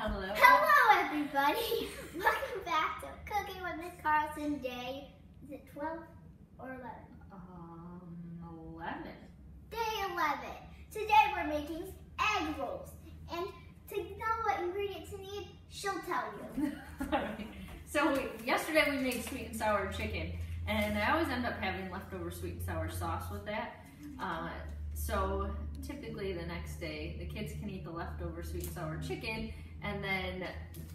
Hello. Hello, everybody. Welcome back to Cooking with Miss Carlson. Day, is it 12 or 11? 11. Day 11. Today we're making egg rolls. And to know what ingredients you need, she'll tell you. Alright. So yesterday we made sweet and sour chicken. And I always end up having leftover sweet and sour sauce with that. So typically the next day, the kids can eat the leftover sweet and sour chicken, and then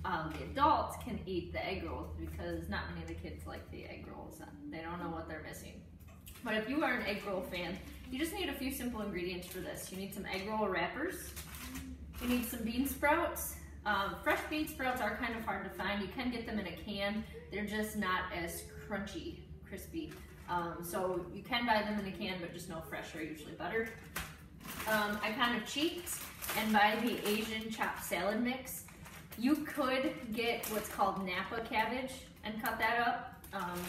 the adults can eat the egg rolls because not many of the kids like the egg rolls. They don't know what they're missing. But if you are an egg roll fan, you just need a few simple ingredients for this. You need some egg roll wrappers. You need some bean sprouts. Fresh bean sprouts are kind of hard to find. You can get them in a can. They're just not as crunchy, crispy. So you can buy them in a can, but just know fresh are usually better. I kind of cheat and buy the Asian chopped salad mix. You could get what's called Napa cabbage and cut that up,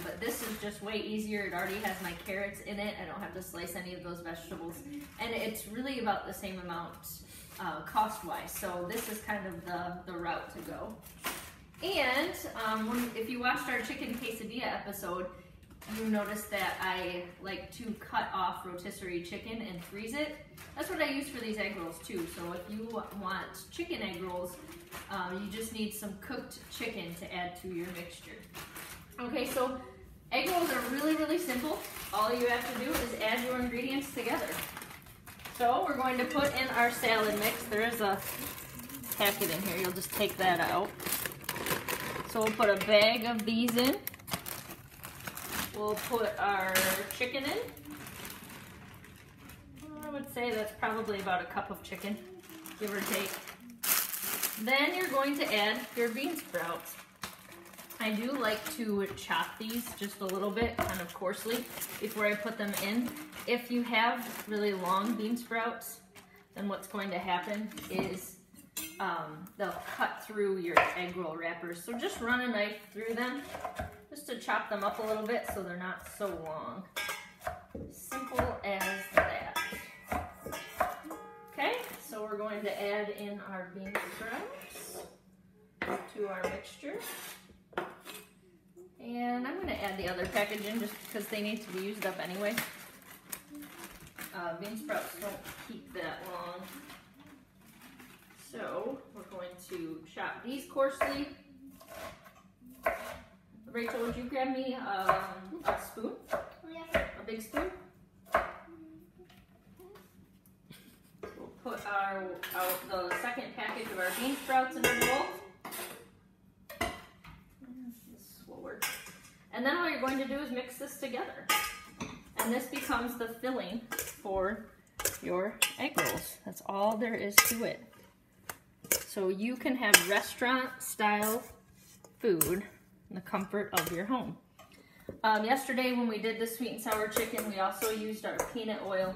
but this is just way easier. It already has my carrots in it. I don't have to slice any of those vegetables. And it's really about the same amount cost-wise. So this is kind of the route to go. And if you watched our chicken quesadilla episode, you notice that I like to cut off rotisserie chicken and freeze it. That's what I use for these egg rolls too. So if you want chicken egg rolls, you just need some cooked chicken to add to your mixture. Okay, so egg rolls are really, really simple. All you have to do is add your ingredients together. So we're going to put in our salad mix. There is a packet in here. You'll just take that out. So we'll put a bag of these in. We'll put our chicken in. I would say that's probably about a cup of chicken, give or take. Then you're going to add your bean sprouts. I do like to chop these just a little bit, kind of coarsely, before I put them in. If you have really long bean sprouts, then what's going to happen is they'll cut through your egg roll wrappers. So just run a knife through them, just to chop them up a little bit so they're not so long. Simple as that. Okay, so we're going to add in our bean sprouts to our mixture. And I'm going to add the other package in just because they need to be used up anyway. Bean sprouts don't keep that long. So we're going to chop these coarsely. Rachel, would you grab me a spoon? Yeah. A big spoon? We'll put the second package of our bean sprouts in a bowl. This will work. And then all you're going to do is mix this together. And this becomes the filling for your egg rolls. That's all there is to it. So you can have restaurant-style food in the comfort of your home. Yesterday when we did the sweet and sour chicken, we also used our peanut oil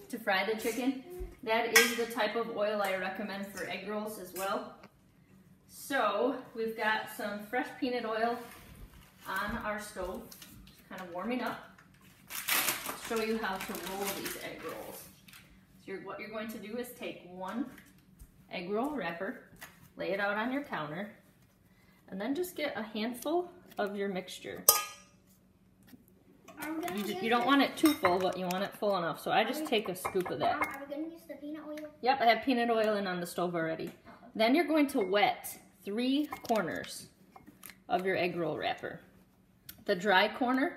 to fry the chicken. That is the type of oil I recommend for egg rolls as well. So we've got some fresh peanut oil on our stove, kind of warming up. I'll show you how to roll these egg rolls. So what you're going to do is take one egg roll wrapper, lay it out on your counter, and then just get a handful of your mixture. You don't want it too full, but you want it full enough. So I just take a scoop of that. Are we going to use the peanut oil? Yep, I have peanut oil in on the stove already. Then you're going to wet 3 corners of your egg roll wrapper. The dry corner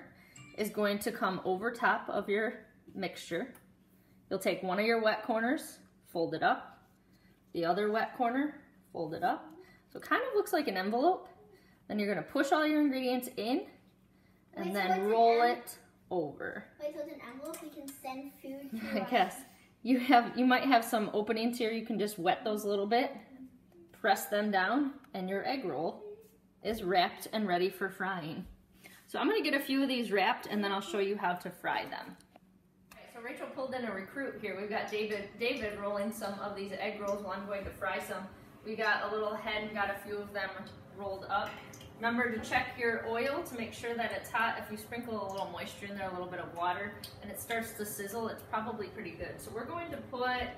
is going to come over top of your mixture. You'll take one of your wet corners, fold it up. The other wet corner, fold it up. So it kind of looks like an envelope. Then you're going to push all your ingredients in and then roll it over. Wait, so it's an envelope we can send food to? I guess. You might have some openings here. You can just wet those a little bit, press them down, and your egg roll is wrapped and ready for frying. So I'm going to get a few of these wrapped and then I'll show you how to fry them. So Rachel pulled in a recruit here. We've got David rolling some of these egg rolls while I'm going to fry some. We got a little head and got a few of them rolled up. Remember to check your oil to make sure that it's hot. If you sprinkle a little moisture in there, a little bit of water, and it starts to sizzle, it's probably pretty good. So we're going to put,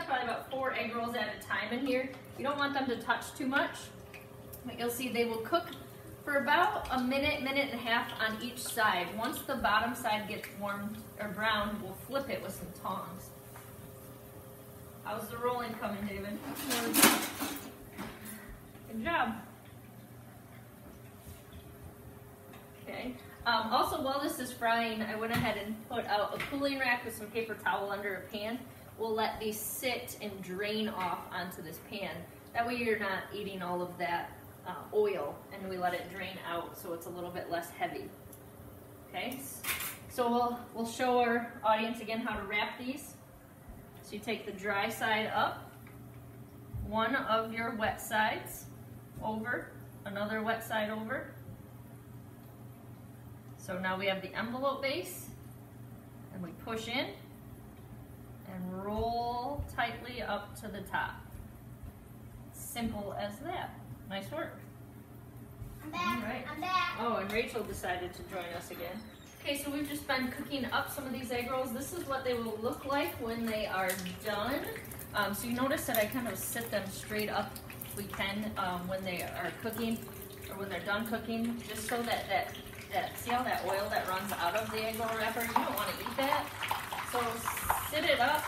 probably about 4 4 egg rolls at a time in here. You don't want them to touch too much, but you'll see they will cook for about a minute, minute and a half on each side. Once the bottom side gets warm or browned, we'll flip it with some tongs. How's the rolling coming, David? Good job. Okay. Also, while this is frying, I went ahead and put out a cooling rack with some paper towel under a pan. We'll let these sit and drain off onto this pan. That way you're not eating all of that oil, and we let it drain out so it's a little bit less heavy. Okay, so we'll show our audience again how to wrap these. So you take the dry side up, one of your wet sides over, another wet side over. So now we have the envelope base, and we push in and roll tightly up to the top. Simple as that. Nice work. I'm back. All right. I'm back. Oh, and Rachel decided to join us again. Okay, so we've just been cooking up some of these egg rolls. This is what they will look like when they are done. So you notice that I kind of sit them straight up if we can when they are cooking, or when they're done cooking, just so that see all that oil that runs out of the egg roll wrapper? You don't want to eat that. So sit it up,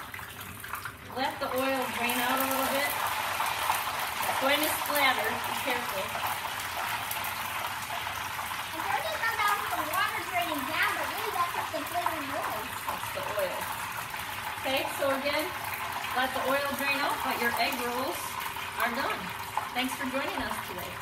let the oil drain out a little bit. It's going to splatter, be careful. At first it comes out with the water draining down, but really that's just the flavoring oil. That's the oil. Okay, so again, let the oil drain out, but your egg rolls are done. Thanks for joining us today.